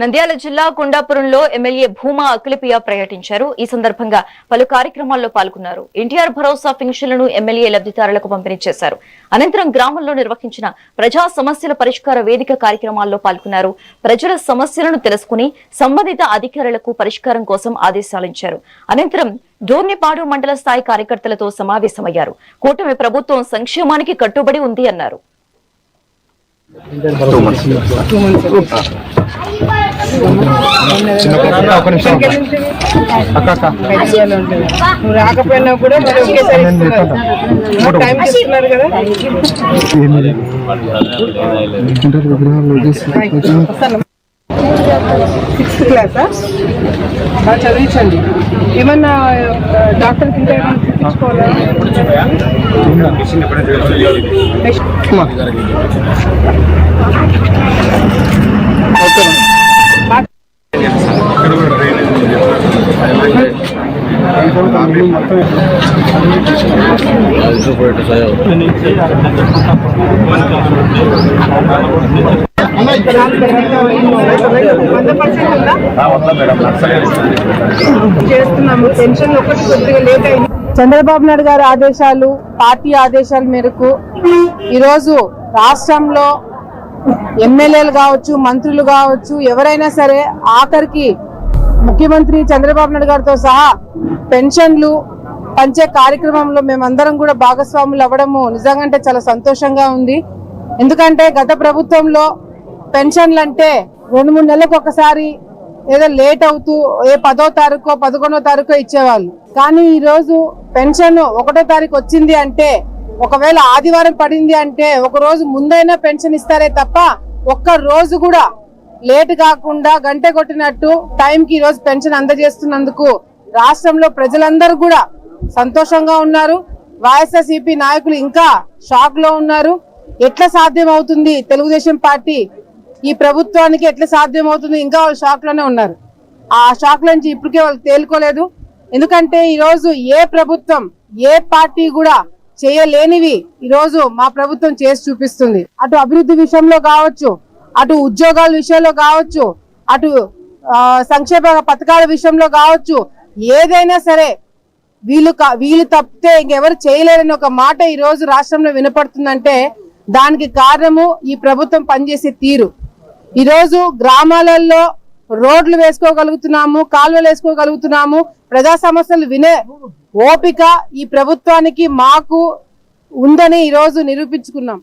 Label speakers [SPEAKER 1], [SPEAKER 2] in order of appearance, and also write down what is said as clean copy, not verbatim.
[SPEAKER 1] నంద్యాల జిల్లా కొండాపురంలో ఎమ్మెల్యే భూమా అఖిలప్రియ పర్యటించారు. ఈ సందర్భంగా పలు కార్యక్రమాల్లో పాల్గొన్నారు. ఎన్టీఆర్ భరోసా పెన్షన్లను ఎమ్మెల్యే లబ్ధిదారులకు పంపిణీ చేశారు. అనంతరం గ్రామంలో నిర్వహించిన ప్రజా సమస్యల పరిష్కార వేదిక కార్యక్రమాల్లో పాల్గొన్నారు. ప్రజల సమస్యలను తెలుసుకుని సంబంధిత అధికారులకు పరిష్కారం కోసం ఆదేశాలిచ్చారు. అనంతరం డోర్నిపాడు మండల స్థాయి కార్యకర్తలతో సమావేశమయ్యారు. కూటమి ప్రభుత్వం సంక్షేమానికి కట్టుబడి ఉంది అన్నారు.
[SPEAKER 2] రాకపోయినా కూడా మరి ఒకేసారి టైం ఇస్తున్నారు కదా. సిక్స్త్ క్లాసా బాగా చదివించండి. ఏమన్నా డాక్టర్ ఇంకా ఏమైనా చూపించుకోవాలా? చేస్తున్నాము. పెన్షన్ ఒకటి కొద్దిగా లేట్ అయింది. చంద్రబాబు నాయుడు గారి ఆదేశాలు, పార్టీ ఆదేశాల మేరకు ఈరోజు రాష్ట్రంలో ఎమ్మెల్యేలు కావచ్చు, మంత్రులు కావచ్చు, ఎవరైనా సరే ఆఖరికి ముఖ్యమంత్రి చంద్రబాబు నాయుడు గారితో సహా పెన్షన్లు పంచే కార్యక్రమంలో మేమందరం కూడా భాగస్వాములు అవ్వడము నిజంగా చాలా సంతోషంగా ఉంది. ఎందుకంటే గత ప్రభుత్వంలో పెన్షన్లు అంటే 2-3 నెలలకు ఒకసారి ఏదో లేట్ అవుతూ 10వ తారీఖు 11వ తారీఖు ఇచ్చేవాళ్ళు. కానీ ఈ రోజు పెన్షన్ 1వ తారీఖు వచ్చింది అంటే, ఒకవేళ ఆదివారం పడింది అంటే ఒక రోజు ముందైనా పెన్షన్ ఇస్తారే తప్ప ఒక్క రోజు కూడా లేట్ కాకుండా గంటె కొట్టినట్టు టైంకి ఈ రోజు పెన్షన్ అందజేస్తున్నందుకు రాష్ట్రంలో ప్రజలందరూ కూడా సంతోషంగా ఉన్నారు. వైఎస్ఆర్సీపీ నాయకులు ఇంకా షాక్ లో ఉన్నారు. ఎట్లా సాధ్యం అవుతుంది, తెలుగుదేశం పార్టీ ఈ ప్రభుత్వానికి ఎట్లా సాధ్యం అవుతుంది, ఇంకా వాళ్ళు షాక్ లోనే ఉన్నారు. ఆ షాక్ నుంచి ఇప్పటికే వాళ్ళు తేలుకోలేదు. ఎందుకంటే ఈ రోజు ఏ ప్రభుత్వం, ఏ పార్టీ కూడా చేయలేనివి ఈ రోజు మా ప్రభుత్వం చేసి చూపిస్తుంది. అటు అభివృద్ధి విషయంలో కావచ్చు, అటు ఉద్యోగాల విషయంలో కావచ్చు, అటు సంక్షేమ పథకాల విషయంలో కావచ్చు, ఏదైనా సరే వీళ్ళు తప్పితే ఇంకెవరు చేయలేరని ఒక మాట ఈ రోజు రాష్ట్రంలో వినపడుతుందంటే దానికి కారణము ఈ ప్రభుత్వం పనిచేసే తీరు. ఈ రోజు గ్రామాలలో రోడ్లు వేసుకోగలుగుతున్నాము, కాలువలు వేసుకోగలుగుతున్నాము. ప్రజా సమస్యలు వినే ఓపిక ఈ ప్రభుత్వానికి మాకు ఉందని ఈ రోజు నిరూపించుకున్నాం.